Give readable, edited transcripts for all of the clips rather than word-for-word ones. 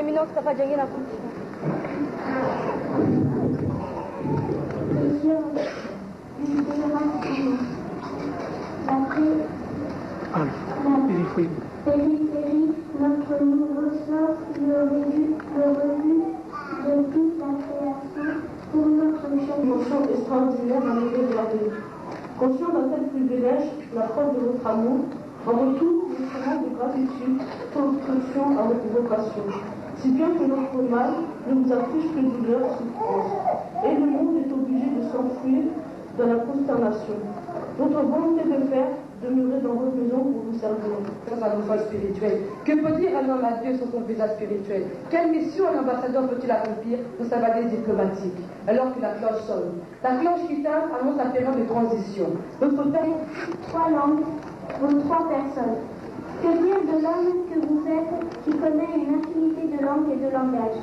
Éminence Kapadjangi la Constitution. Périphérie, notre nouveau sort, le revue de toute la création pour notre chaîne. Émotion extraordinaire à l'éveil de la vie. Conscient d'un tel privilège, la preuve de votre amour, en retour, nous serons de gratitude, construction à votre vocation. Si bien que notre mal ne vous affiche que douleur, souffrance. Et le monde est obligé de s'enfuir dans la consternation. Votre volonté de faire demeurer dans votre maison pour vous servir. Un enfant spirituel. Que peut dire un homme à Dieu sur son visage spirituel? Quelle mission un ambassadeur peut-il accomplir dans sa valise diplomatique alors que la cloche sonne? La cloche qui teinte annonce la période de transition. Notre père... 3 langues, vos 3 personnes. Que dire de l'homme que vous êtes qui connaît une infinité de langues et de langages?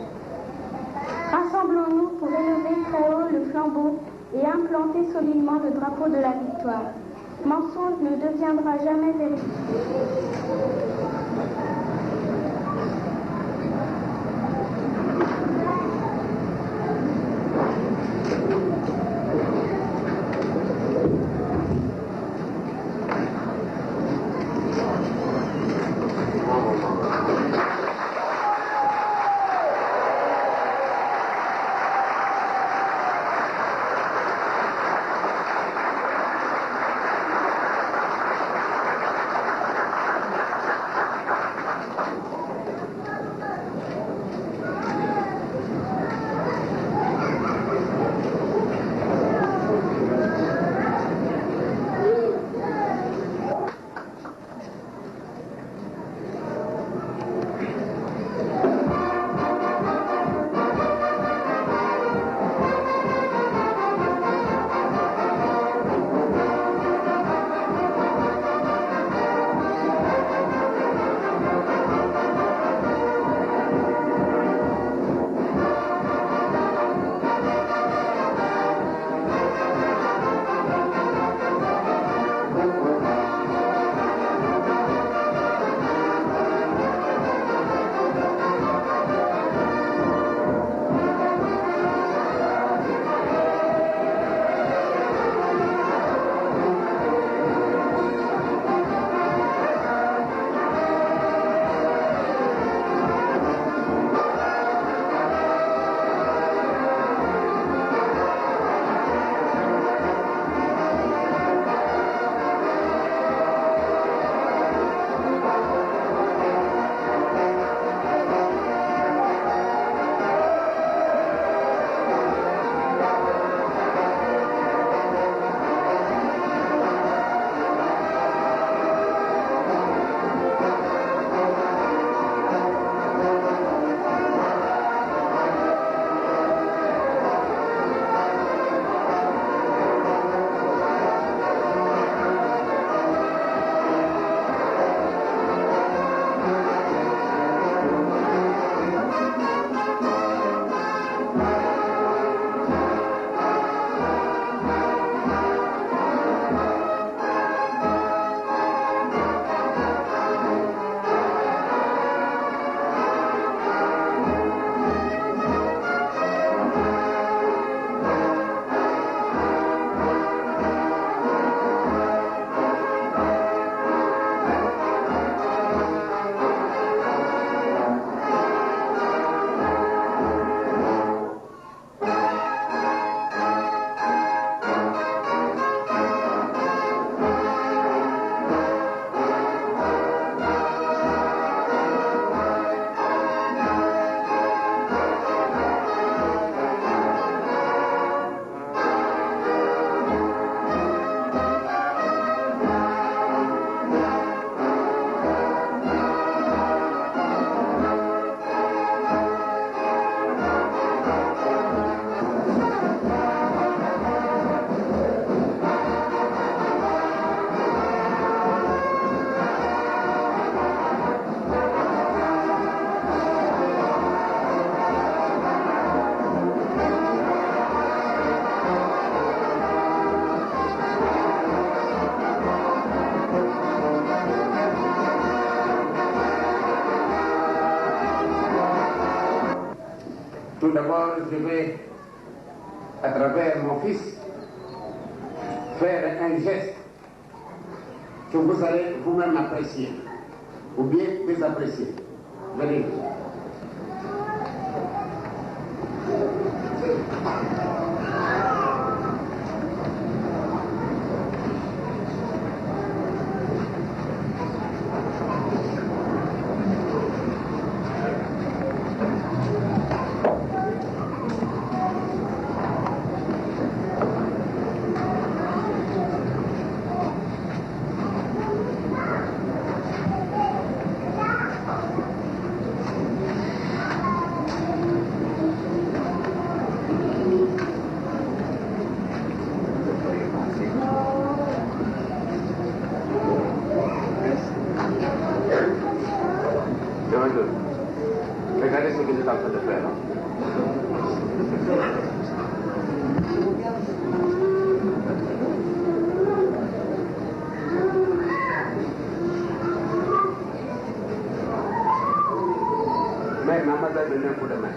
Rassemblons-nous pour élever très haut le flambeau et implanter solidement le drapeau de la victoire. Mensonge ne deviendra jamais vérité. d'abord, je vais, à travers mon fils, faire un geste que vous allez vous-même apprécier, ou bien désapprécier. Venez. Regardez ce que j'étais en train de faire. Mais maman m'a donné un coup de main.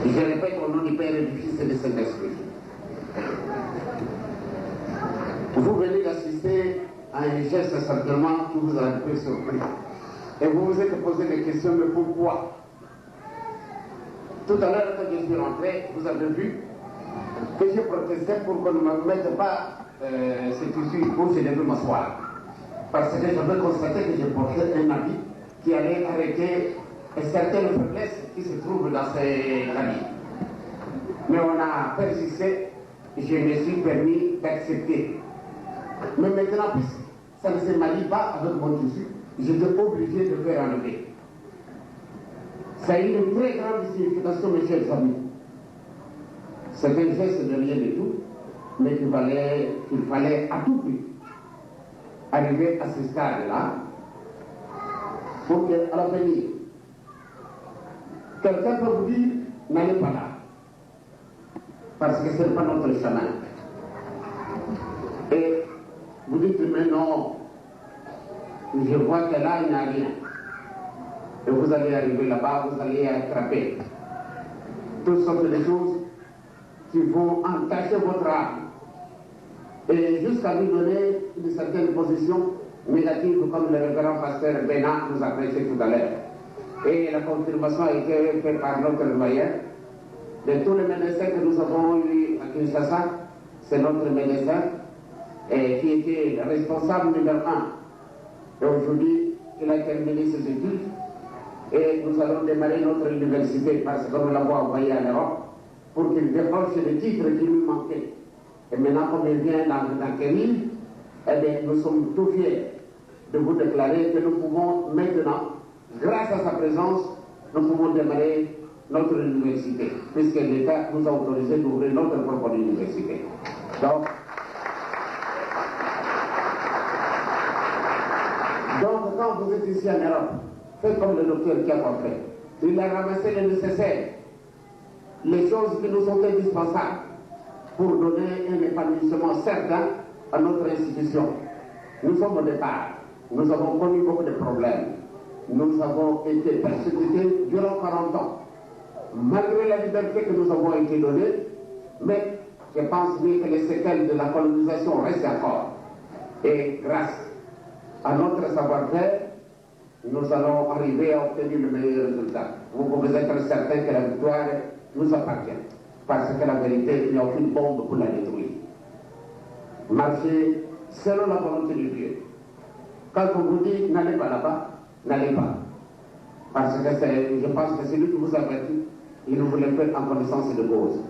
Je répète au nom du Père et du Fils et du Saint-Esprit. Vous venez d'assister à un geste simplement qui vous a un peu surpris. Et vous vous êtes posé des questions, mais pourquoi? Tout à l'heure, quand je suis rentré, vous avez vu que j'ai protesté pour qu'on ne me mette pas cette issue où je devais m'asseoir. Parce que j'avais constaté que j'ai porté un habit qui allait arrêter certaines faiblesses qui se trouvent dans ces habits. Mais on a persisté, je me suis permis d'accepter. Mais maintenant, puisque ça ne se marie pas avec mon tissu, j'étais obligé de faire enlever. Ça a eu une très grande signification, mes chers amis. C'est un geste de rien du tout, mais qu'il fallait à tout prix arriver à ce stade-là pour qu'à l'avenir, quelqu'un peut vous dire, n'allez pas là. Parce que ce n'est pas notre chemin. Et vous dites, mais non, je vois que là, il n'y a rien. Et vous allez arriver là-bas, vous allez attraper toutes sortes de choses qui vont entacher votre âme. Et jusqu'à lui donner une certaine position négative, comme le révérend pasteur Bénin nous a prêché tout à l'heure. Et la confirmation a été faite par notre doyen. De tous les médecins que nous avons eu à Kinshasa, c'est notre médecin qui était responsable numéro 1. Et aujourd'hui, il a terminé ses études et nous allons démarrer notre université parce que nous l'avons envoyé en Europe pour qu'il décroche les titres qui lui manquaient. Et maintenant, comme il vient d'acquérir, eh bien, nous sommes tout fiers de vous déclarer que nous pouvons maintenant, grâce à sa présence, nous pouvons démarrer notre université, puisque l'État nous a autorisé d'ouvrir notre propre université. Donc, quand vous êtes ici en Europe, faites comme le docteur qui a fait. Il a ramassé le nécessaire, les choses qui nous sont indispensables pour donner un épanouissement certain à notre institution. Nous sommes au départ, nous avons connu beaucoup de problèmes, nous avons été persécutés durant 40 ans. Malgré la liberté que nous avons été donnée, mais je pense bien que les séquelles de la colonisation restent encore. Et grâce à notre savoir-faire, nous allons arriver à obtenir le meilleur résultat. Vous pouvez être certain que la victoire nous appartient. Parce que la vérité, il n'y a aucune bombe pour la détruire. Marchez selon la volonté de Dieu. Quand on vous dit n'allez pas là-bas, n'allez pas. Parce que je pense que c'est lui qui vous avertit. Il nous voulait faire en connaissance de cause.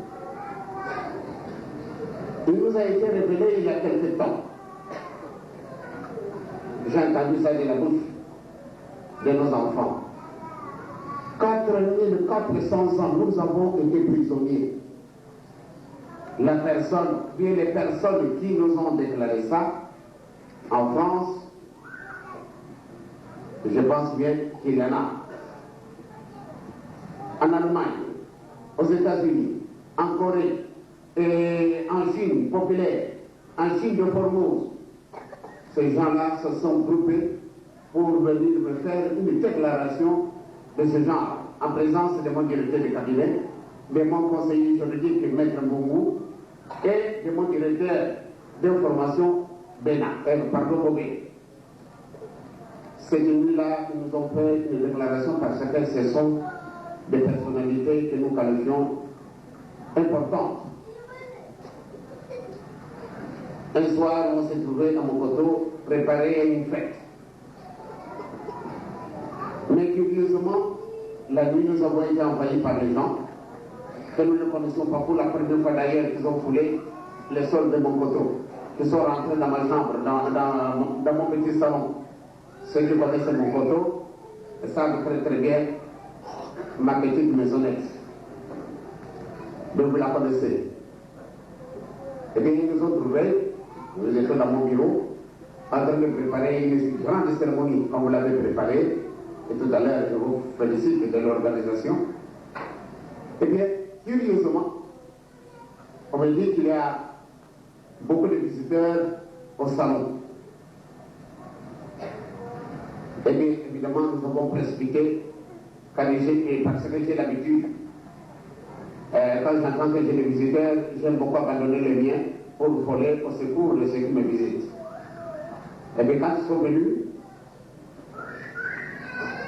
Il nous a été révélé il y a quelque temps. J'ai entendu ça de la bouche de nos enfants. 4400 ans, nous avons été prisonniers. La personne, bien les personnes qui nous ont déclaré ça, en France, Je pense bien qu'il y en a. En Allemagne, aux États-Unis, en Corée, et en Chine populaire, en Chine de Formose. Ces gens-là se sont groupés pour venir me faire une déclaration de ce genre, en présence de mon directeur de cabinet, de mon conseiller juridique, Maître Mbongo, et de mon directeur d'information, Bobé. Ces nuits-là, ils nous ont fait une déclaration parce que ce sont des personnalités que nous qualifions importantes. Un soir, on s'est trouvé à Mokoto, préparé à une fête. Mais curieusement, la nuit, nous avons été envahis par les gens que nous ne connaissons pas pour la première fois d'ailleurs, qu'ils ont foulé les sols de Mokoto, qui sont rentrés dans ma chambre, dans mon petit salon. Ceux qui connaissent Mokoto savent très très bien ma petite maisonnette. Donc vous la connaissez. Et bien ils nous ont trouvés, nous étions dans mon bureau, en train de préparer une grande cérémonie, comme vous l'avez préparée. Et tout à l'heure, je vous félicite de l'organisation. Eh bien, curieusement, on me dit qu'il y a beaucoup de visiteurs au salon. Eh bien, évidemment, nous avons précipité parce que j'ai l'habitude, quand j'entends que j'ai des visiteurs, j'aime beaucoup abandonner les miens pour voler au secours de ceux qui me visitent. Et bien, quand ils sont venus,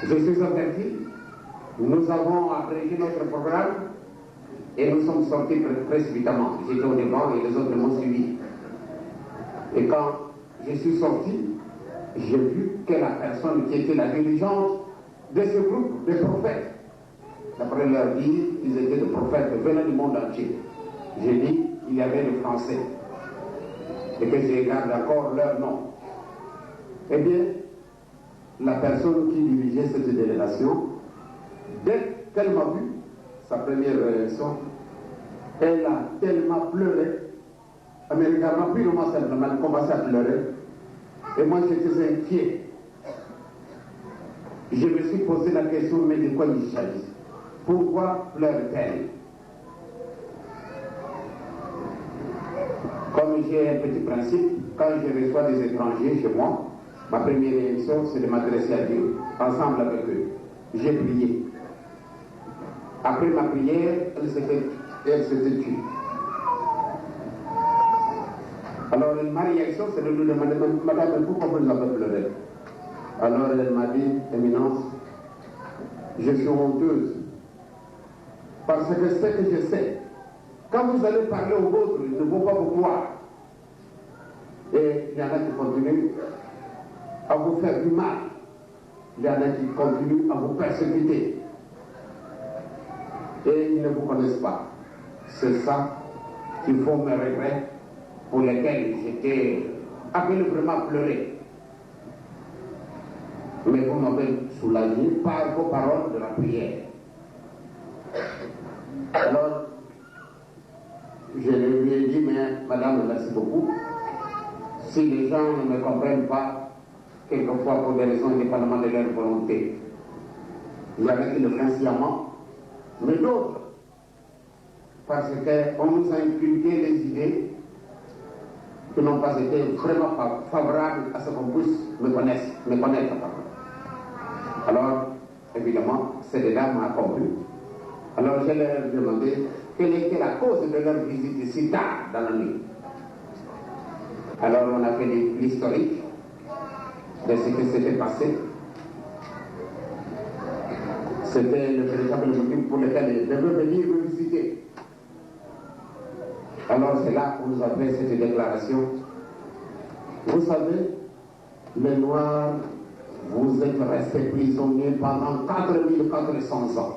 je suis averti, nous avons abrégé notre programme et nous sommes sortis précipitamment. J'étais au devant et les autres m'ont suivi. Et quand je suis sorti, j'ai vu que la personne qui était la dirigeante de ce groupe de prophètes, d'après leur dire, ils étaient des prophètes venant du monde entier. J'ai dit, il y avait des Français et que je garde encore leur nom. Eh bien, la personne qui dirigeait cette délégation, dès qu'elle m'a vu, sa première réaction, elle a tellement pleuré, elle me regardant purement simplement, elle a commencé à pleurer, et moi j'étais inquiet. Je me suis posé la question, mais de quoi il s'agit? Pourquoi pleure-t-elle? Comme j'ai un petit principe, quand je reçois des étrangers chez moi, ma première réaction, c'est de m'adresser à Dieu, ensemble avec eux. J'ai prié. Après ma prière, elle s'était tue. Alors, ma réaction, c'est de lui demander, madame, pourquoi vous avez pleuré? Alors, elle m'a dit, Éminence, je suis honteuse. Parce que ce que je sais, quand vous allez parler aux autres, ils ne vont pas vous croire. Et il y en a qui continuent à vous faire du mal. Il y en a qui continuent à vous persécuter. Et ils ne vous connaissent pas. C'est ça qui font mes regrets pour lesquels j'étais appelé vraiment à pleurer. Mais vous m'avez soulagé par vos paroles de la prière. Alors, je lui ai dit, mais madame, merci beaucoup. Si les gens ne me comprennent pas, quelquefois pour des raisons indépendamment de leur volonté, il y en a qui le font sciemment, mais d'autres, parce qu'on nous a inculqué des idées qui n'ont pas été vraiment favorables à ce qu'on puisse me connaître. Alors, évidemment, ces dames m'ont compris. Alors, je leur ai demandé quelle était la cause de leur visite si tard dans la nuit. Alors, on a fait l'historique de ce qui s'était passé. C'était le véritable motif pour lequel ils devaient venir me visiter. Alors, c'est là qu'on nous a fait cette déclaration. Vous savez, les Noirs, vous êtes restés prisonniers pendant 4400 ans.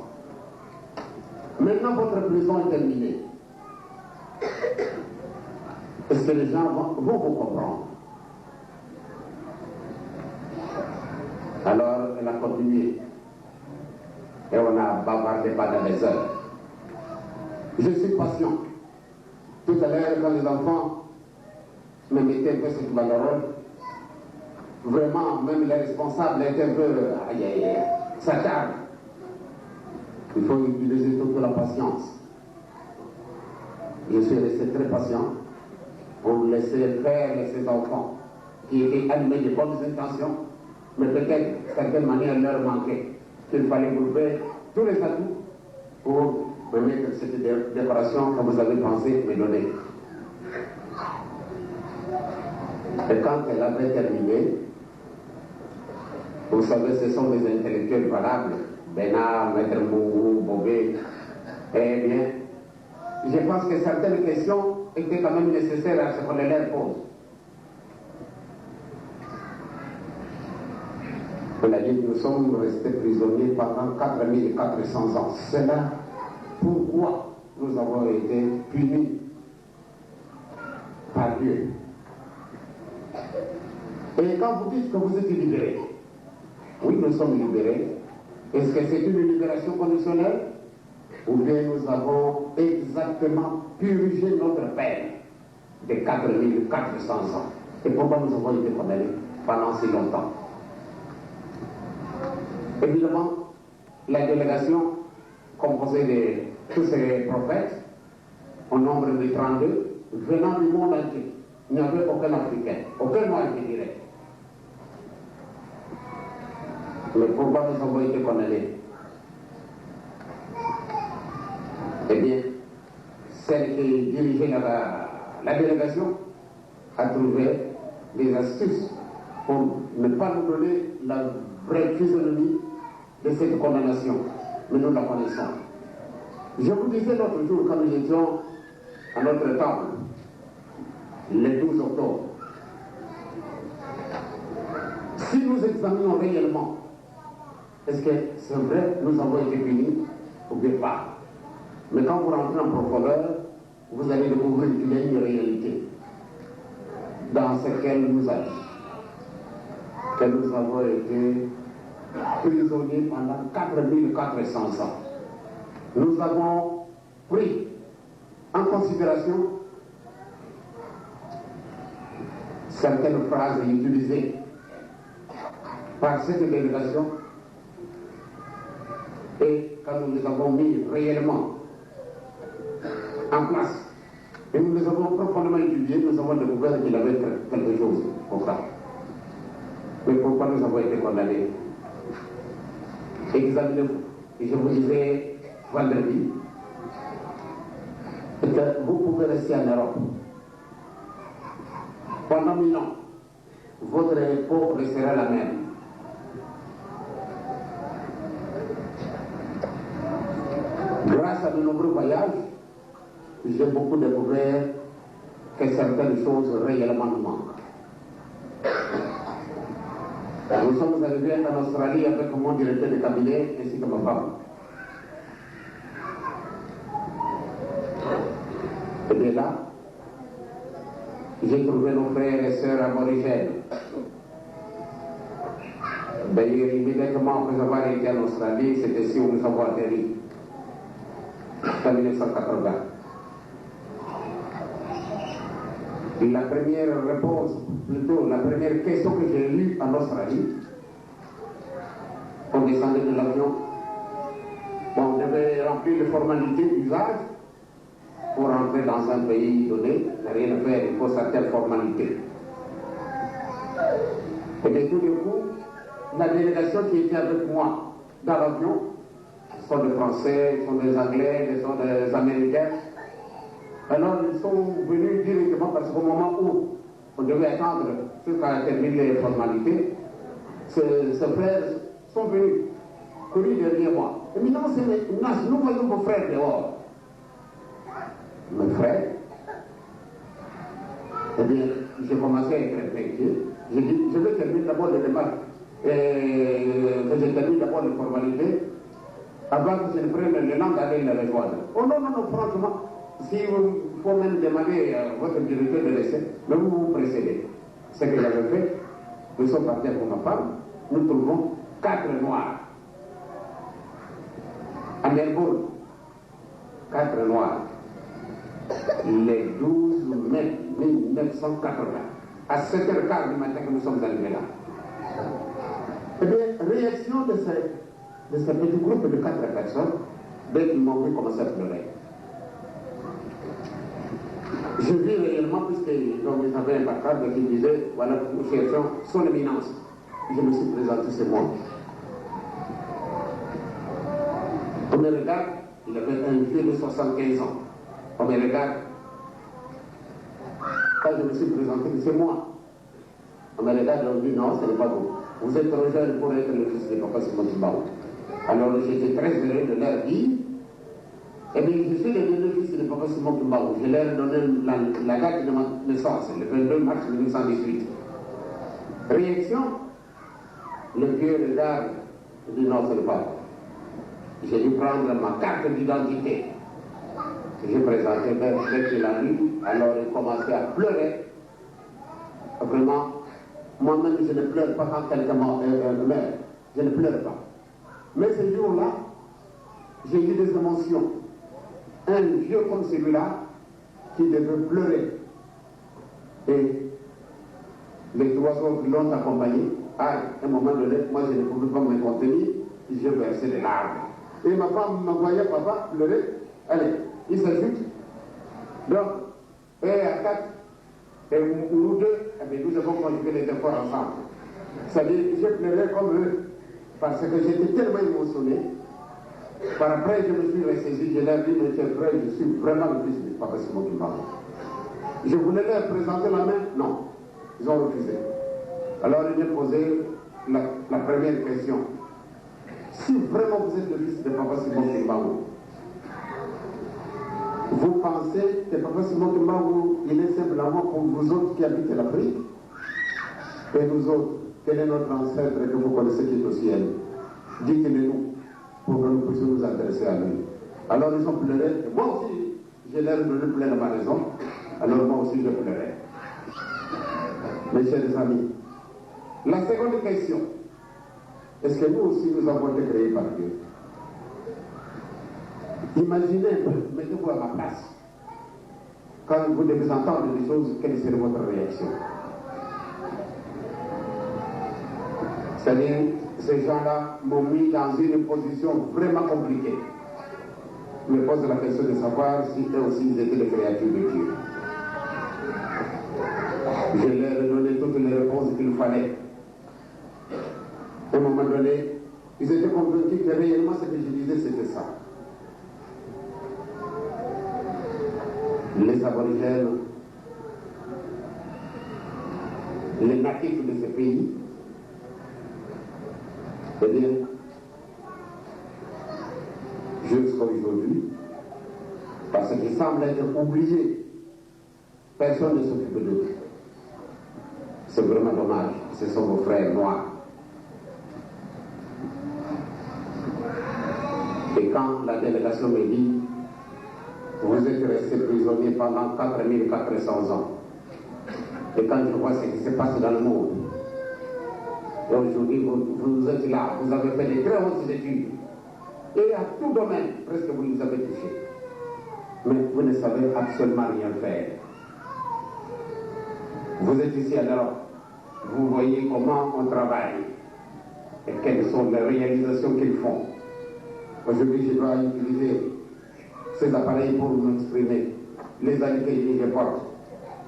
Maintenant, votre prison est terminée. Est-ce que les gens vont vous comprendre? Alors, elle a continué. Et on a bavardé pendant des heures. Je suis patient. Tout à l'heure, quand les enfants me mettaient un peu cette banderole, vraiment, même les responsables étaient un peu, s'attardent. Il faut utiliser toute la patience. Je suis resté très patient pour laisser faire ces enfants qui étaient animés de bonnes intentions, mais peut-être, d'une certaine manière, leur manquait. Qu'il fallait grouper tous les atouts pour remettre cette décoration que vous avez pensé me donner. Et quand elle avait terminé, vous savez, ce sont des intellectuels valables, Bénard, Maître Mourou, Bobé, eh bien, je pense que certaines questions étaient quand même nécessaires à ce qu'on les leur pose. On a dit que nous sommes restés prisonniers pendant 4400 ans. C'est là pourquoi nous avons été punis par Dieu. Et quand vous dites que vous êtes libérés, oui, nous sommes libérés. Est-ce que c'est une libération conditionnelle? Ou bien nous avons exactement purgé notre peine de 4400 ans? Et pourquoi nous avons été condamnés pendant si longtemps? Évidemment, la délégation composée de tous ces prophètes, au nombre de 32, venant du monde entier, il n'y avait aucun Africain, aucun noir qui dirait. Mais pourquoi nous avons été condamnés? Eh bien, celle qui dirigeait la délégation a trouvé des astuces pour ne pas nous donner la vraie physionomie de cette condamnation. Mais nous la connaissons. Je vous disais l'autre jour, quand nous étions à notre temple, le 12 octobre, si nous examinons réellement, est-ce que c'est vrai que nous avons été punis ou bien pas? Mais quand vous rentrez en profondeur, vous allez découvrir qu'il y a une réalité dans ce qu'elle nous a dit. Que nous avons été prisonniers pendant 4400 ans. Nous avons pris en considération certaines phrases utilisées par cette délégation et quand nous les avons mis réellement en place et nous les avons profondément étudiés, nous avons découvert qu'il y avait quelque chose pour ça. Mais pourquoi nous avons été condamnés? Examinez-vous. Et je vous disais vendredi que vous pouvez rester en Europe pendant 1000 ans. Votre époque restera la même. Grâce à de nombreux voyages, j'ai beaucoup découvert que certaines choses réellement nous manquent. Nous sommes arrivés en Australie avec mon directeur de cabinet ainsi que ma femme. Et bien là, j'ai trouvé nos frères et sœurs aborigènes. D'ailleurs, immédiatement après avoir été en Australie, c'est ici où nous avons atterri, en 1980. La première réponse, plutôt la première question que j'ai lue en Australie, on descendait de l'avion, on devait remplir les formalités d'usage pour entrer dans un pays donné, rien à faire, il faut certaines formalités. Et de tout d'un coup, la délégation qui était avec moi dans l'avion, ce sont des Français, ce sont des Anglais, ce sont des Américains. Alors ils sont venus directement parce qu'au moment où on devait attendre jusqu'à terminer les formalités, ces frères sont venus courir derrière moi. Et maintenant, nous voyons vos frères dehors. Mes frères, eh bien, j'ai commencé à être inquiet. J'ai dit, je vais terminer d'abord les démarches, que je termine d'abord les formalités, avant que je ne prenne le temps d'aller les rejoindre. Oh non, non, non, franchement, si il faut même demander à votre directeur de laisser, mais vous précédez. Ce que j'avais fait, nous sommes partis avec ma femme, nous trouvons 4 noirs. À Melbourne, 4 noirs. Les 12 mai 1980, à 7h15 du matin que nous sommes arrivés là. Eh bien, réaction de ce petit groupe de 4 personnes, dès qu'ils m'ont vu commencer à pleurer. Je vis réellement, puisque ils avaient un placard qui disait, voilà, nous cherchons son éminence. Je me suis présenté, c'est moi. On me regarde, il avait un vieux de 75 ans. On me regarde. Quand je me suis présenté, c'est moi. On me regarde, on me dit non, ce n'est pas vous. Vous êtes trop jeune pour être le fils de Papa Simon Kimbangu. Alors j'étais très heureux de leur dire, eh bien, je suis le fils de Papa Simon Kimbangu. Je leur ai donné la date de ma naissance, le 22 mars 1918. Réaction, le vieux regarde, il dit non, ce n'est pas vous. J'ai dû prendre ma carte d'identité. J'ai présenté dès qu'il a lu, alors il commençait à pleurer. Vraiment, moi-même je ne pleure pas quand quelqu'un meurt, je ne pleure pas. Mais ce jour-là, j'ai eu des émotions. Un vieux comme celui-là, qui devait pleurer. Et les 3 autres l'ont accompagné. À un moment donné, moi je ne pouvais pas me contenir, j'ai versé des larmes. Et ma femme me voyait papa pleurer. Allez, il s'ajoute. Donc, et à 4, et nous deux, eh bien, nous avons conjugué les efforts ensemble. C'est-à-dire que j'ai pleuré comme eux, parce que j'étais tellement émotionné. Par après, je me suis ressaisi, je leur ai dit, mes chers frères, je suis vraiment le fils de Papa Simon Kimbangu. Je voulais leur présenter la main, non. Ils ont refusé. Alors, ils m'ont posé la première question. Si vraiment vous êtes le fils de Papa Simon Kimbangu, vous pensez que Papa Simon Kimbangu, il est simplement pour vous autres qui habitez l'Afrique? Et nous autres, quel est notre ancêtre que vous connaissez qui est au ciel? Dites-le-nous, pour que nous puissions nous intéresser à lui. Alors ils ont pleuré, et moi aussi, j'ai l'air de ne pleurer ma raison, alors moi aussi je pleurais. Mes chers amis, la seconde question, est-ce que nous aussi nous avons été créés par Dieu? Imaginez, mettez-vous à ma place. Quand vous devez entendre des choses, quelle serait votre réaction? C'est-à-dire, ces gens-là m'ont mis dans une position vraiment compliquée. Je me pose la question de savoir si eux aussi ils étaient des créatures de Dieu. Je leur ai donné toutes les réponses qu'il fallait. À un moment donné, ils étaient convaincus que réellement ce que je disais, c'était ça. Les aborigènes, les natifs de ce pays, eh bien, jusqu'à aujourd'hui, parce qu'ils semblent être oubliés, personne ne s'occupe d'eux. C'est vraiment dommage, ce sont vos frères noirs. Et quand la délégation me dit, vous êtes restés prisonniers pendant 4400 ans, et quand je vois ce qui se passe dans le monde, et aujourd'hui vous êtes là, vous avez fait des très hautes études, et à tout domaine, presque vous nous avez touchés, mais vous ne savez absolument rien faire. Vous êtes ici à l'Europe, vous voyez comment on travaille, et quelles sont les réalisations qu'ils font. Aujourd'hui, je dois utiliser ces appareils pour m'exprimer, les qualités que je porte.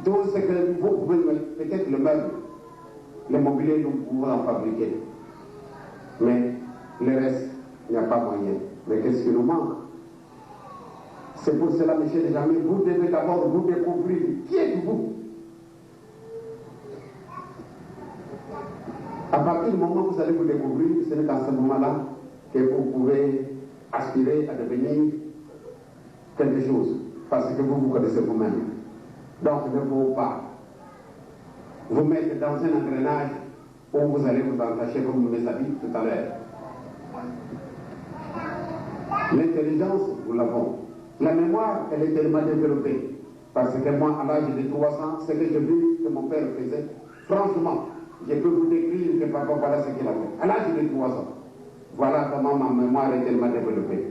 Tout ce que vous pouvez, peut-être le meuble, le mobilier, nous pouvons en fabriquer. Mais le reste, il n'y a pas moyen. Mais qu'est-ce qui nous manque? C'est pour cela, mes chers amis, vous devez d'abord vous découvrir qui êtes-vous. À partir du moment où vous allez vous découvrir, ce n'est qu'à ce moment-là que vous pouvez aspirer à devenir quelque chose, parce que vous vous connaissez vous-même. Donc, il ne faut pas vous mettre dans un engrenage où vous allez vous entacher comme vous les avez dit tout à l'heure. L'intelligence, nous l'avons. La mémoire, elle est tellement développée. Parce que moi, à l'âge de 3 ans, ce que j'ai vu que mon père faisait, franchement, je peux vous décrire que papa, voilà ce qu'il a fait. À l'âge de 3 ans. Voilà comment ma mémoire est tellement développée.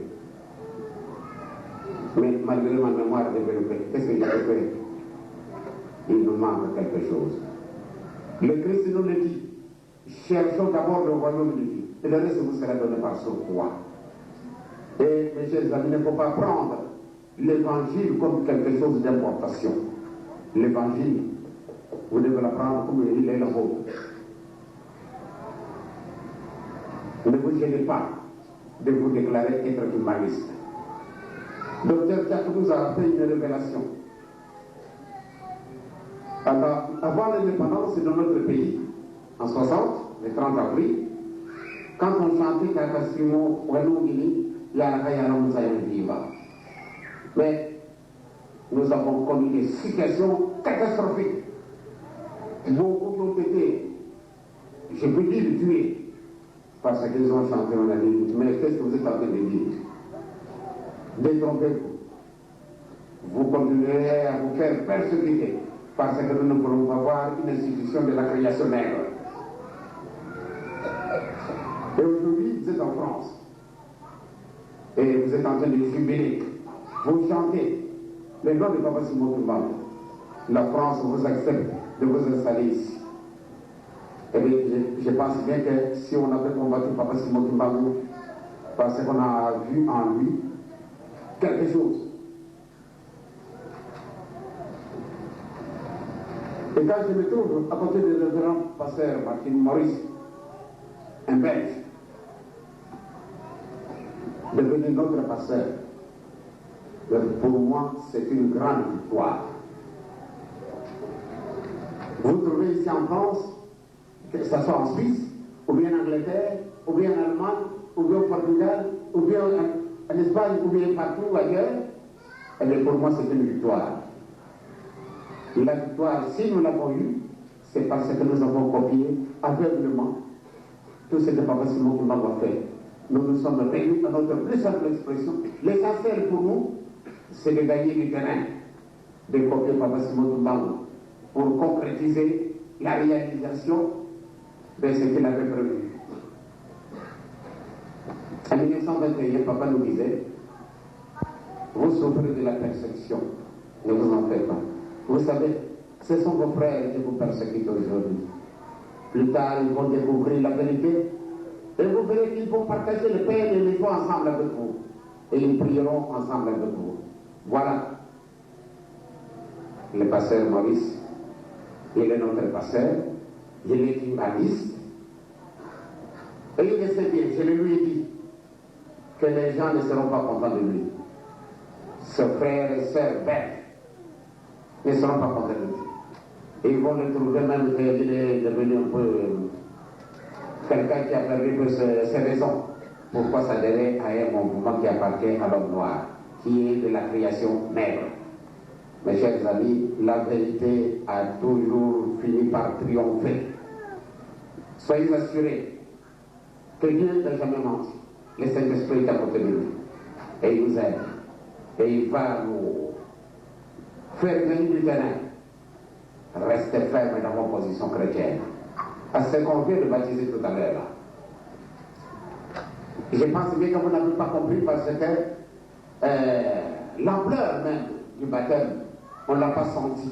Mais malgré ma mémoire développée, qu'est-ce que j'ai fait? Il nous manque quelque chose. Le Christ nous le dit. cherchons d'abord le royaume de Dieu. Et le reste vous sera donné par ce roi. Et mes chers amis, il ne faut pas prendre l'évangile comme quelque chose d'importation. L'évangile, vous devez l'apprendre comme il est le vôtre. Ne vous gênez pas de vous déclarer être humaniste. Docteur Jacques nous a fait une révélation. Alors, avant l'indépendance de notre pays, en 60, le 30 avril, quand on chantait Kakasimo, Wanogini, Yanakayana Viva. Mais nous avons connu des situations catastrophiques. Beaucoup ont été, je peux dire, tués parce qu'ils ont chanté, on a dit, mais qu'est-ce que vous êtes en train de dire? Détrompez-vous. Vous continuerez à vous faire persécuter parce que nous ne pourrons pas voir une institution de la création nègre. Et aujourd'hui, vous êtes en France. Et vous êtes en train de jubiler. Vous chantez le nom de Papa Simon Kimbangu. La France vous accepte de vous installer ici. Et bien, je pense bien que si on avait combattu Papa Simon Kimbangu, parce qu'on a vu en lui quelque chose. Et quand je me trouve à côté du révérend pasteur Martin Maurice, un Belge, devenu notre pasteur, pour moi, c'est une grande victoire. Vous trouvez ici en France, que ce soit en Suisse, ou bien en Angleterre, ou bien en Allemagne, ou bien au Portugal, ou bien en Espagne, ou bien partout ailleurs, et bien pour moi, c'est une victoire. La victoire, si nous l'avons eue, c'est parce que nous avons copié aveuglement tout ce que Papa Simon Kimbangu a fait. Nous nous sommes réunis à notre plus simple expression. L'essentiel pour nous, c'est de gagner du terrain, de copier Papa Simon Kimbangu pour concrétiser la réalisation de ce qu'il avait prévu. En 1921, Papa nous disait, vous souffrez de la persécution, ne vous en faites pas. Vous savez, ce sont vos frères qui vous persécutent aujourd'hui. Plus tard, ils vont découvrir la vérité et vous verrez qu'ils vont partager le pain et les fois ensemble avec vous. Et ils prieront ensemble avec vous. Voilà. Le pasteur Maurice, il est notre pasteur, il est humaniste. Et il le sait bien, je le lui ai dit, que les gens ne seront pas contents de lui. Ses frères et sœurs bêtes ne seront pas contents de lui. Et ils vont le trouver même qu'il est devenu un peu quelqu'un qui a perdu ses raisons. Pourquoi s'adhérer à un mouvement qui appartient à l'homme noir, qui est de la création nègre. Mes chers amis, la vérité a toujours fini par triompher. Soyez assurés que Dieu n'a jamais menti. Le Saint-Esprit est à côté de nous. Et il nous aide. Et il va nous faire gagner du terrain. Restez fermes dans vos positions chrétiennes. À ce qu'on vient de baptiser tout à l'heure. Je pense bien que vous n'avez pas compris parce que l'ampleur même du baptême, on ne l'a pas senti.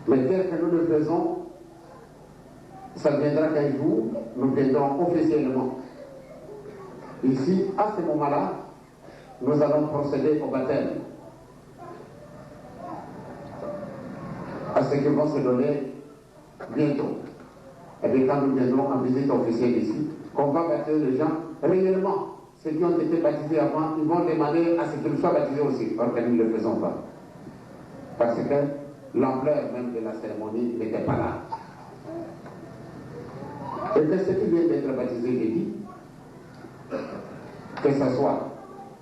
Mais dès que nous le faisons, ça viendra qu'un jour, nous viendrons officiellement. Ici, à ce moment-là, nous allons procéder au baptême. À ce qui vont se donner bientôt. Et bien quand nous viendrons en visite officielle ici, qu'on va baptiser les gens réellement. Ceux qui ont été baptisés avant, ils vont demander à ce qu'ils soient baptisés aussi, alors que nous ne le faisons pas. Parce que l'ampleur même de la cérémonie n'était pas là. Et que ceux qui viennent d'être baptisés, je dis, que ce soit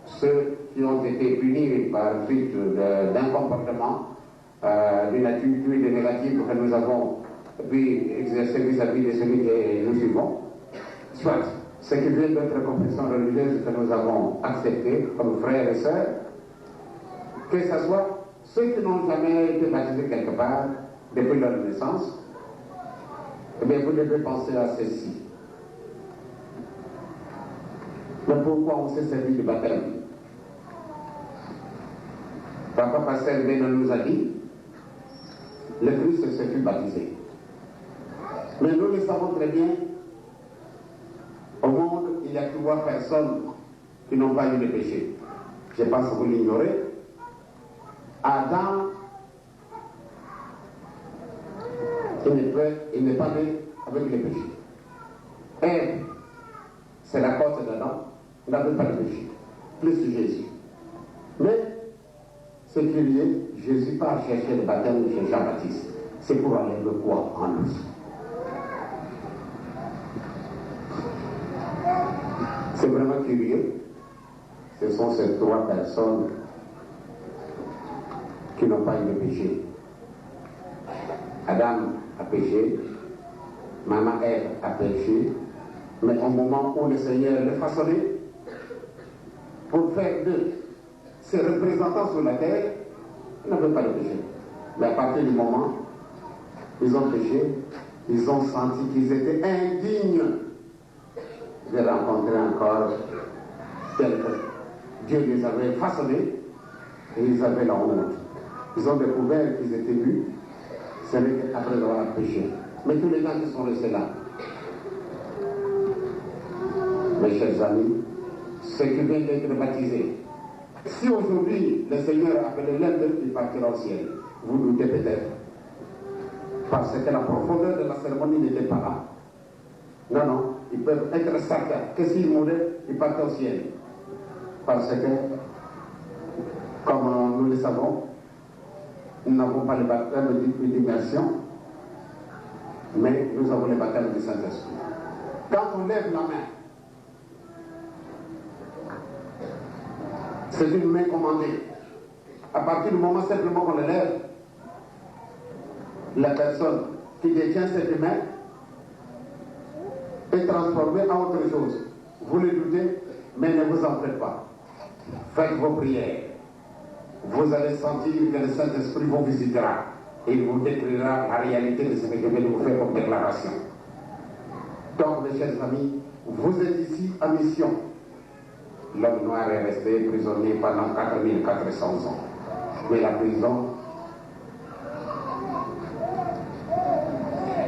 ceux qui ont été punis par suite d'un comportement, d'une attitude négative que nous avons pu exercer vis-à-vis de celui que nous suivons, soit ceux qui viennent d'autres confessions religieuses que nous avons acceptées comme frères et sœurs, que ce soit ceux qui n'ont jamais été baptisés quelque part depuis leur naissance, eh bien vous devez penser à ceci. Mais pourquoi on s'est servi du baptême? Papa Pasteur Beno nous a dit, le Christ se fut baptisé. Mais nous le savons très bien, au monde, il y a 3 personnes qui n'ont pas eu de péché. Je pense que vous l'ignorez. Adam, il n'est pas né avec le péché. Ève, c'est la cause d'Adam, il n'avait pas de péché. Plus Jésus. Mais, ce qui est lié, Jésus part chercher le baptême de Jean-Baptiste. C'est pour enlever quoi en lui? C'est vraiment curieux. Ce sont ces 3 personnes qui n'ont pas eu de péché. Adam a péché, maman Ève a péché, mais au moment où le Seigneur le façonnait pour faire de ses représentants sur la terre, ils n'avaient pas de péché. Mais à partir du moment où ils ont péché, ils ont senti qu'ils étaient indignes de rencontrer encore quelqu'un. Dieu les avait façonnés et ils avaient la honte. Ils ont découvert qu'ils étaient nus, ce n'est qu'après avoir péché. Mais tous les gens qui sont restés là, mes chers amis, ceux qui viennent d'être baptisés, si aujourd'hui le Seigneur appelait l'un d'eux, il partira au ciel. Vous doutez peut-être. Parce que la profondeur de la cérémonie n'était pas là. Non, non, ils peuvent être certains que s'ils mouraient, ils partent au ciel. Parce que, comme nous le savons, nous n'avons pas le baptême d'immersion, mais nous avons le baptême du Saint-Esprit. Quand on lève la main, c'est une main commandée. À partir du moment simplement qu'on le lève, la personne qui détient cette main est transformée en autre chose. Vous le doutez, mais ne vous en faites pas. Faites vos prières. Vous allez sentir que le Saint-Esprit vous visitera et il vous décrira la réalité de ce que je viens de vous faire comme déclaration. Donc, mes chers amis, vous êtes ici en mission. L'homme noir est resté prisonnier pendant 4400 ans. Mais la prison,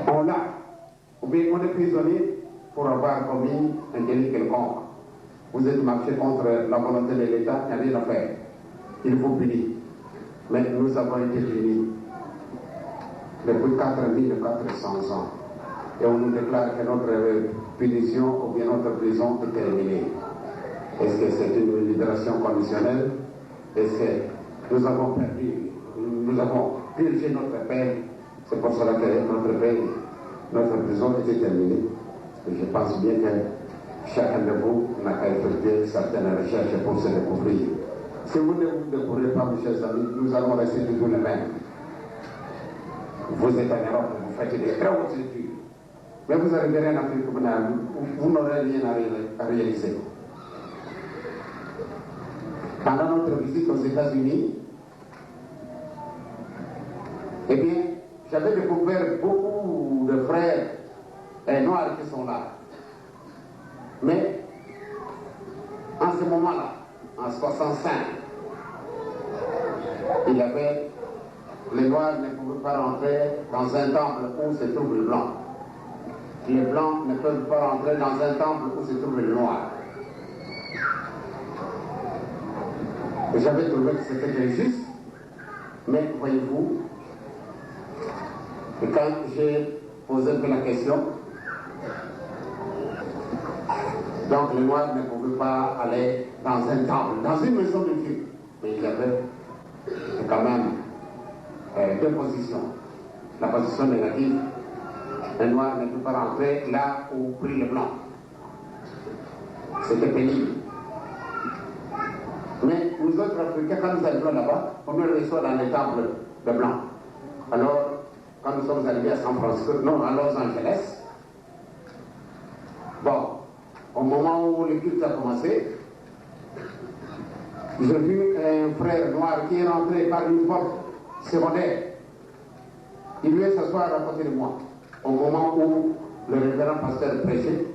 on l'a. Ou bien on est prisonnier pour avoir commis un délit quelconque. Vous êtes marché contre la volonté de l'État, il n'y a rien à faire. Il vous punit. Mais nous avons été punis depuis 4400 ans. Et on nous déclare que notre punition ou bien notre prison est terminée. Est-ce que c'est une libération conditionnelle? Est-ce que nous avons perdu, nous avons purgé notre peine? C'est pour cela que notre peine, notre prison était terminée. Et je pense bien que chacun de vous n'a qu'à effectuer certaines recherches pour se découvrir. Si vous ne vous découvrez pas, mes chers amis, nous allons rester toujours les mêmes. Vous êtes en Europe, vous faites des très hautes études. Mais vous arriverez en Afrique, vous n'aurez rien à réaliser. Pendant notre visite aux États-Unis, eh bien, j'avais découvert beaucoup de frères noirs qui sont là. Mais, en ce moment-là, en 65, il y avait, les noirs ne pouvaient pas rentrer dans un temple où se trouve le blanc. Les blancs ne peuvent pas rentrer dans un temple où se trouve le noir. Et j'avais trouvé que c'était injuste, mais voyez-vous, et quand j'ai posé un peu la question, donc les noirs ne pouvaient pas aller dans un temple, dans une maison de Dieu. Mais il y avait quand même 2 positions. La position négative, les noirs ne pouvaient pas rentrer là où prit le blanc. C'était pénible. Mais nous autres Africains, quand nous arrivons là-bas, on nous reçoit dans les temples de blancs. Alors, quand nous sommes arrivés à San Francisco, non, à Los Angeles, bon, au moment où le culte a commencé, j'ai vu un frère noir qui est rentré par une porte secondaire. Il voulait s'asseoir à côté de moi, au moment où le révérend pasteur prêchait.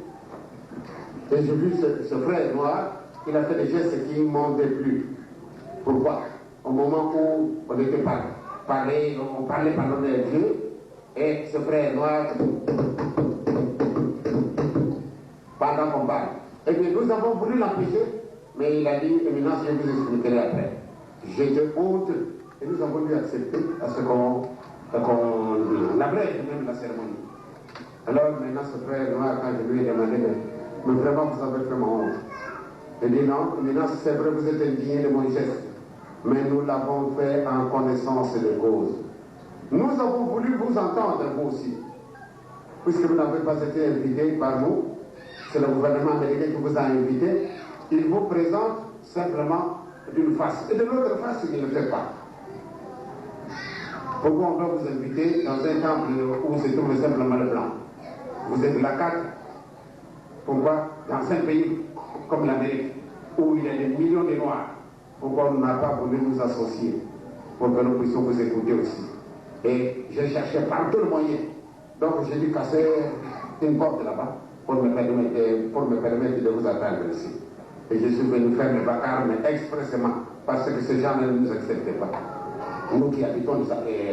Et j'ai vu ce frère noir, il a fait des gestes qui ne m'ont déplu. Pourquoi? Au moment où on était on parlait par le nom de Dieu, Et ce frère noir, pendant qu'on parle. Et bien nous avons voulu l'empêcher, mais il a dit, éminence, je vous expliquerai après. J'étais honte, et nous avons dû accepter à ce qu'on abrège même la cérémonie. Alors maintenant ce frère noir, quand je lui ai demandé, mais vraiment vous avez fait ma honte. Il dit non, éminence, c'est vrai, vous êtes indigné de mon geste, mais nous l'avons fait en connaissance de cause. Nous avons voulu vous entendre, vous aussi. Puisque vous n'avez pas été invité par nous, c'est le gouvernement américain qui vous a invité, il vous présente simplement d'une face. Et de l'autre face, il ne le fait pas. Pourquoi on doit vous inviter dans un temple où se trouve simplement le blanc? Vous êtes la carte. Pourquoi dans un pays comme l'Amérique, où il y a des millions de Noirs, pourquoi on n'a pas voulu nous associer pour que nous puissions vous écouter aussi? Et j'ai cherché par tous les moyens. Donc j'ai dû casser une porte là-bas pour me permettre de vous attendre ici. Et je suis venu faire le bacard, mais expressément, parce que ces gens ne nous acceptaient pas. Nous qui habitons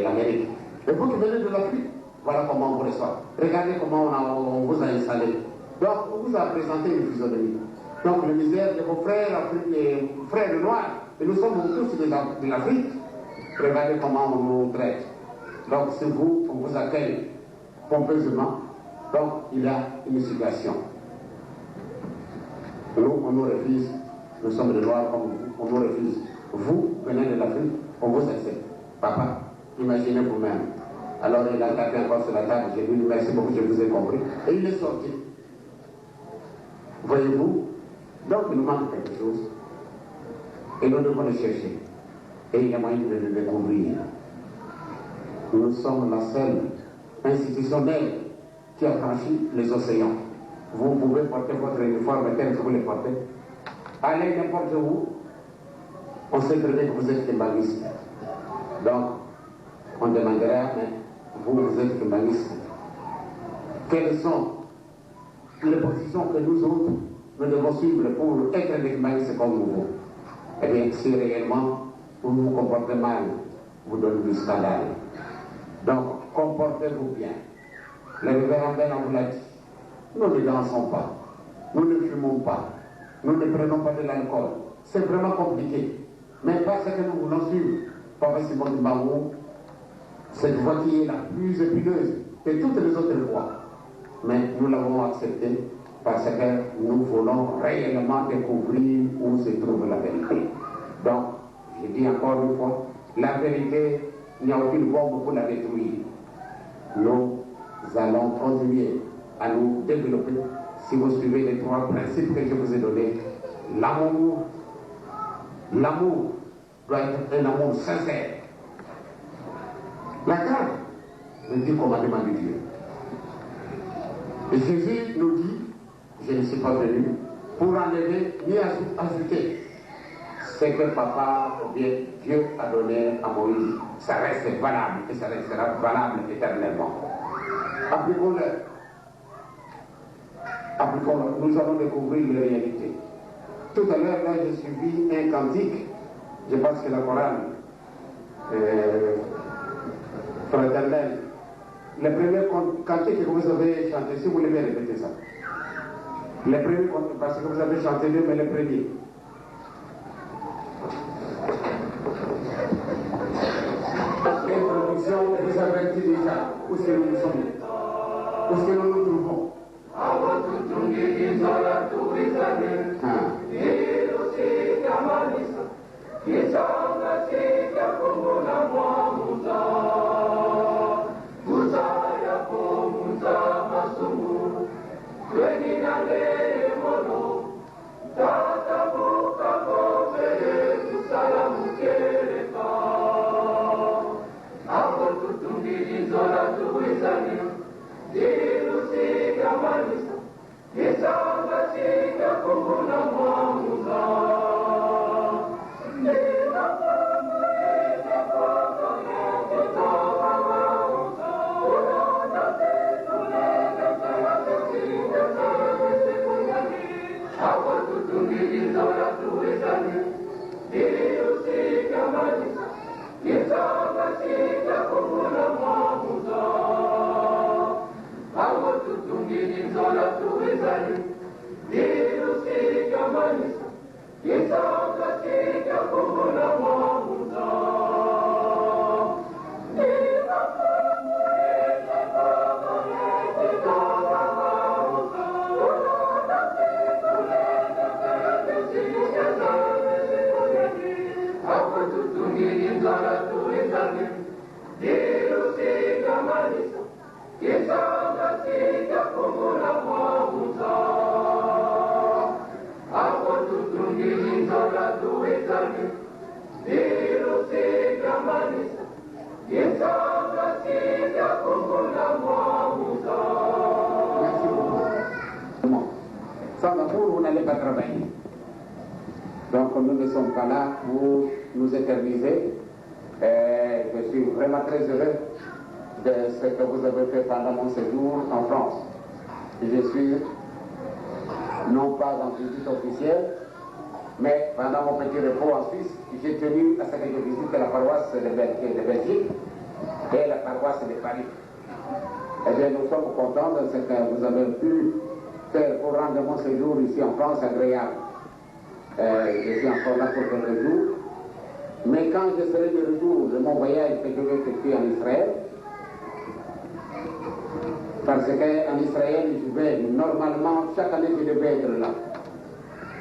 l'Amérique. Et vous qui venez de l'Afrique, voilà comment on vous reçoit. Regardez comment on vous a installé. Donc on vous a présenté une physionomie. Donc le misère de vos frères noirs, et nous sommes tous de l'Afrique, regardez comment on nous traite. Donc c'est vous, on vous accueille pompeusement. Donc il y a une situation. Nous, on nous refuse. Nous sommes des Noirs comme vous, on nous refuse. Vous, venez de l'Afrique, on vous accepte. Papa, imaginez vous-même. Alors il a tapé encore sur la table, j'ai dit merci beaucoup, je vous ai compris. Et il est sorti. Voyez-vous, donc il nous manque quelque chose. Et nous devons le chercher. Et il y a moyen de le découvrir. Nous sommes la seule institutionnelle qui a franchi les océans. Vous pouvez porter votre uniforme tel que vous le portez. Allez n'importe où, on sait très bien que vous êtes kimbanguiste. Donc, on demandera, mais vous êtes kimbanguiste. Quelles sont les positions que nous autres, nous devons suivre pour être des kimbanguistes comme vous? Eh bien, si réellement vous vous comportez mal, vous donnez du scandale. Donc, comportez-vous bien. Le révérend Ben vous l'a dit. Nous ne dansons pas, nous ne fumons pas, nous ne prenons pas de l'alcool. C'est vraiment compliqué. Mais parce que nous voulons suivre Papa Simon de Mao, cette voie qui est la plus épineuse que toutes les autres voies. Mais nous l'avons acceptée parce que nous voulons réellement découvrir où se trouve la vérité. Donc, je dis encore une fois, la vérité, il n'y a aucune bombe pour la détruire. Nous allons continuer à nous développer si vous suivez les trois principes que je vous ai donnés. L'amour doit être un amour sincère. La carte me dit commandement de Dieu. Et Jésus nous dit, je ne suis pas venu pour enlever ni ajouter ce que papa ou bien Dieu a donné à Moïse. Ça reste valable et ça restera valable éternellement. Appliquons-le. Nous allons découvrir les réalités. Tout à l'heure, là, j'ai suivi un cantique, je pense que la chorale fraternelle. Le premier cantique que vous avez chanté, si vous voulez bien répéter ça. Le premier, parce que vous avez chanté deux, mais le premier. Introduction, vous avez dit déjà où est-ce que nous sommes, où est-ce que nous nous trouvons. It's all the Sans amour, vous n'allez pas travailler. Donc nous ne sommes pas là pour nous éterniser. Je suis vraiment très heureux de ce que vous avez fait pendant mon séjour en France. Je suis non pas en visite officielle, mais pendant mon petit repos en Suisse, j'ai tenu à ce que je visite la paroisse de Belgique et la paroisse de Paris. Eh bien, nous sommes contents de ce que vous avez pu faire pour rendre mon séjour ici en France agréable. Je suis encore là pour quelques jours. Mais quand je serai de retour de mon voyage que je vais effectuer en Israël, parce qu'en Israël, je vais normalement, chaque année, je devais être là.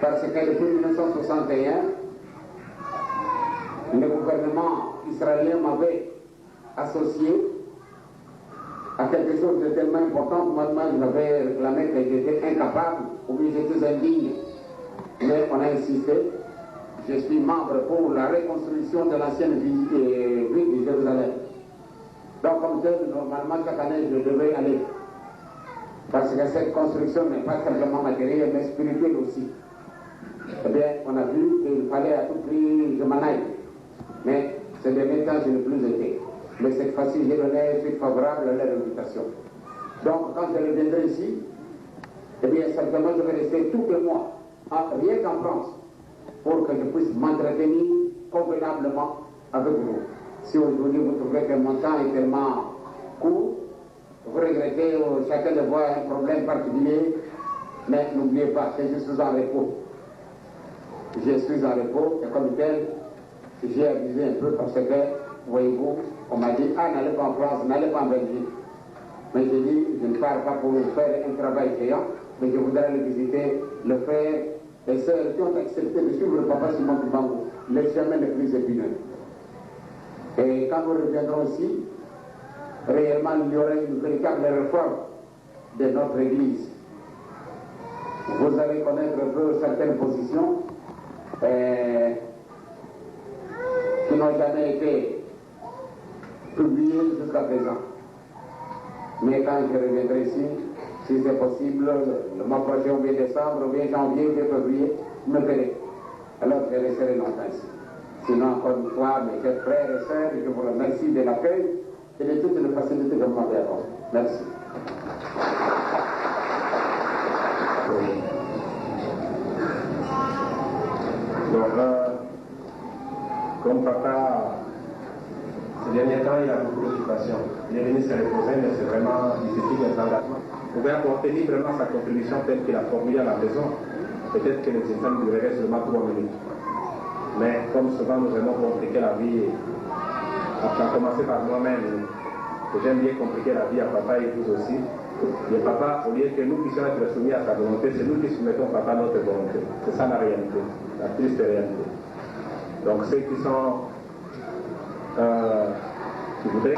Parce que depuis 1961, le gouvernement israélien m'avait associé à quelque chose de tellement important que moi, je m'avais réclamé que j'étais incapable ou bien j'étais indigne. Mais on a insisté. Je suis membre pour la reconstruction de l'ancienne ville de Jérusalem. Donc, comme tel, normalement, chaque année, je devais aller. Parce que cette construction n'est pas simplement matérielle, mais spirituelle aussi. Eh bien, on a vu qu'il fallait à tout prix, je m'en aille. Mais ces derniers temps, je n'ai plus été. Mais cette fois-ci, j'ai donné suite favorable à leur invitation. Donc, quand je reviendrai ici, eh bien, certainement, je vais rester tous les mois, rien qu'en France, pour que je puisse m'entretenir convenablement avec vous. Si aujourd'hui vous trouvez que mon temps est tellement court, vous regrettez chacun de voir un problème particulier, mais n'oubliez pas que je suis en repos. Je suis en repos et comme tel, j'ai abusé un peu parce que, voyez-vous, on m'a dit, n'allez pas en France, n'allez pas en Belgique. Mais j'ai dit, je ne pars pas pour faire un travail géant, mais je voudrais le visiter, le faire. Les sœurs qui ont accepté de suivre le papa Simon Bambou, les chemins les plus épineux. Et quand nous reviendrons ici, réellement il y aura une véritable réforme de notre Église. Vous allez connaître un peu certaines positions qui n'ont jamais été publiées jusqu'à présent. Mais quand je reviendrai ici, si c'est possible, le mois prochain, ou bien décembre, ou bien janvier, ou bien février, je me verrai. Alors je resterai longtemps ici. Sinon, encore une fois, mes chers frères et sœurs, je vous remercie de l'accueil et de toutes les facilités que vous m'avez apportées. Merci. Oui. Donc, comme papa, ces derniers temps, il a beaucoup d'occupations. Il est venu se reposer, mais c'est vraiment difficile d'être engagement. Il pouvait apporter librement sa contribution telle qu'il a formulée à la maison. Peut-être que les examens dureraient seulement 3 minutes. Mais comme souvent nous aimons compliquer la vie, à commencer par moi-même, que j'aime bien compliquer la vie à papa et vous aussi. Et papa, au lieu que nous puissions être soumis à sa volonté, c'est nous qui soumettons papa à notre volonté. C'est ça la réalité, la triste réalité. Donc ceux qui sont... qui voudraient...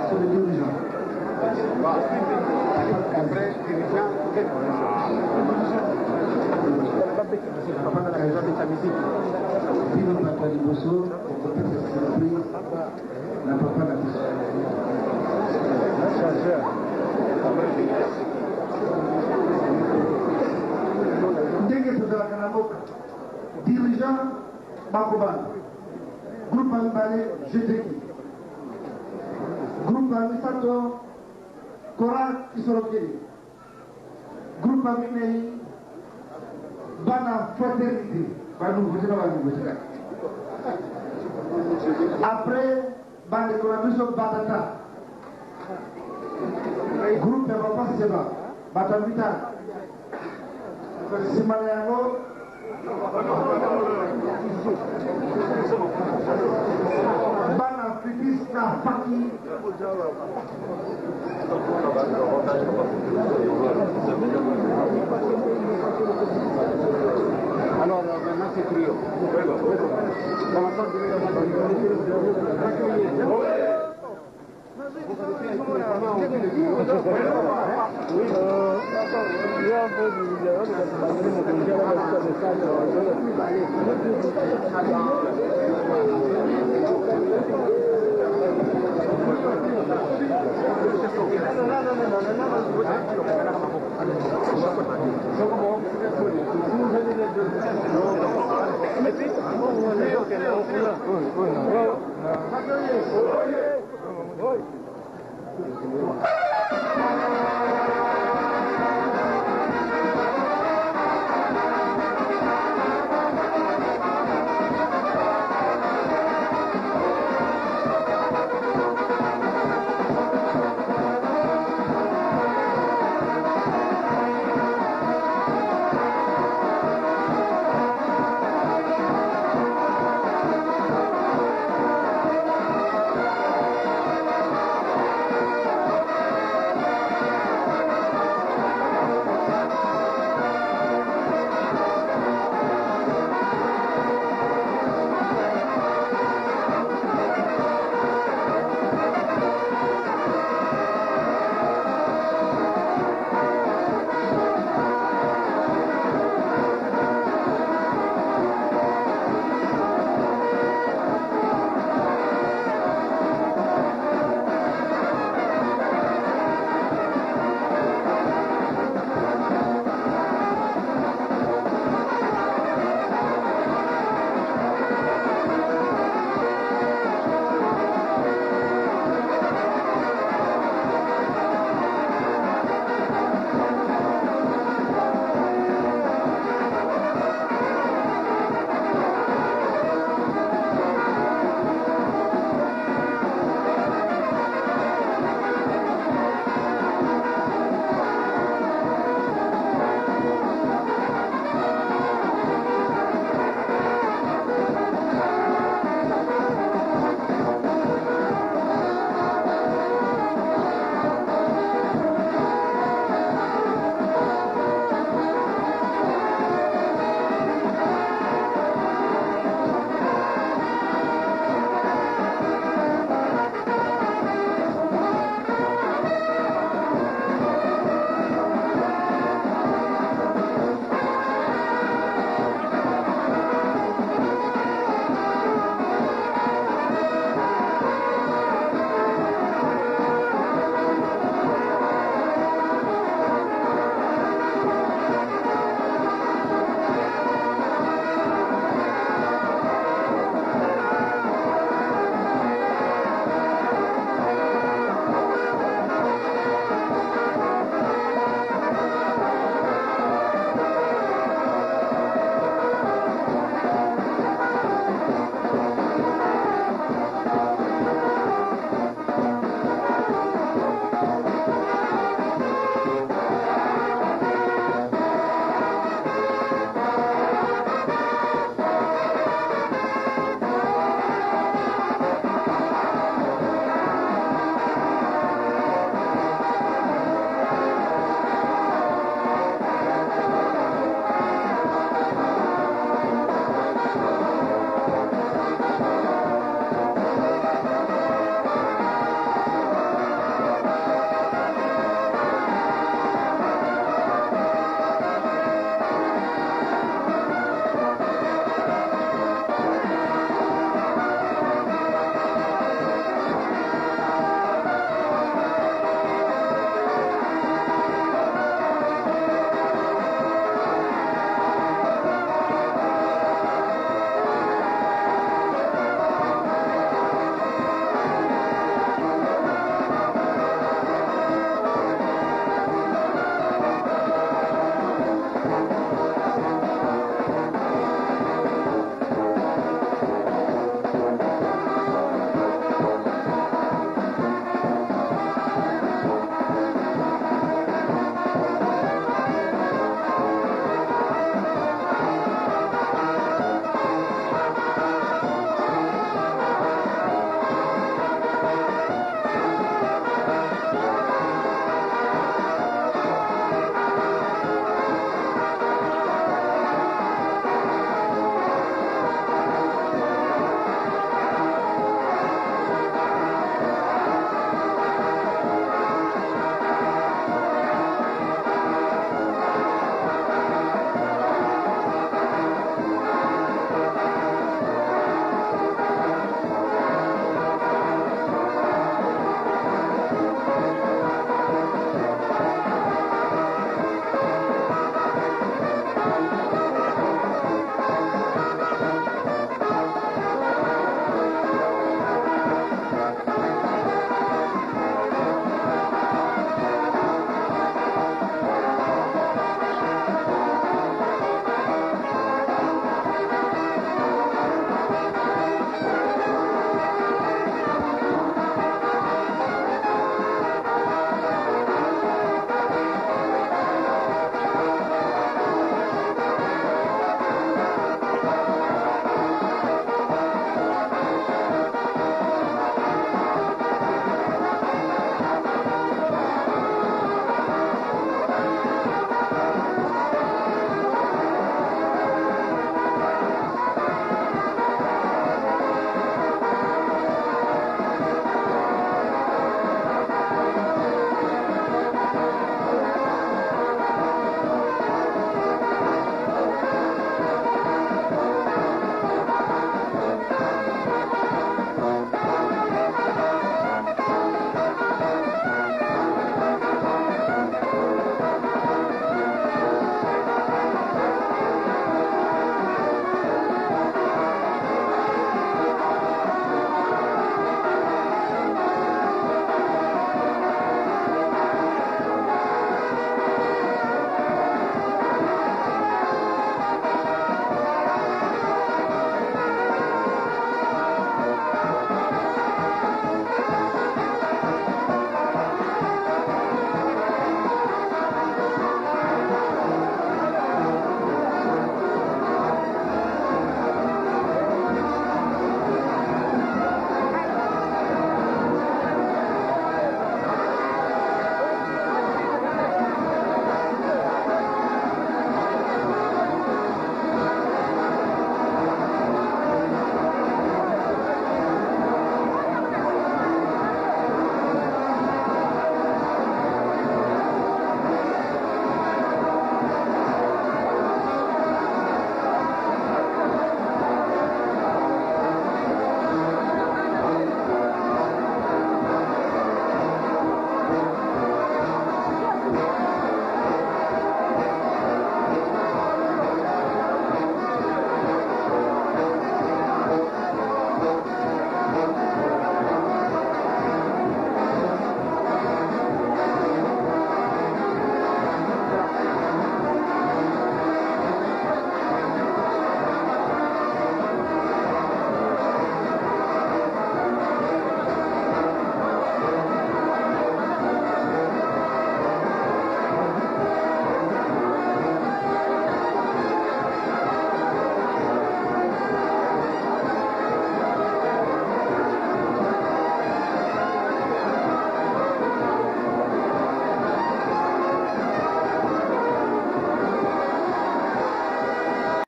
c'est le dirigeant. Après, dirigeant, Pino Papa di Bosso, potete essere qui, la papà la ndenge tozalaka na mboka dirigeant bakobana groupe ya mibale jeteki groupe ya misato kora kisorokeli groupe ya minei bana fraternité banouveutena banouveuteka après bandeko na biso batata groupe ya papa seba bato ya mitano nsima na yango bana fifis na faki alors maintenant c'est trio Oi.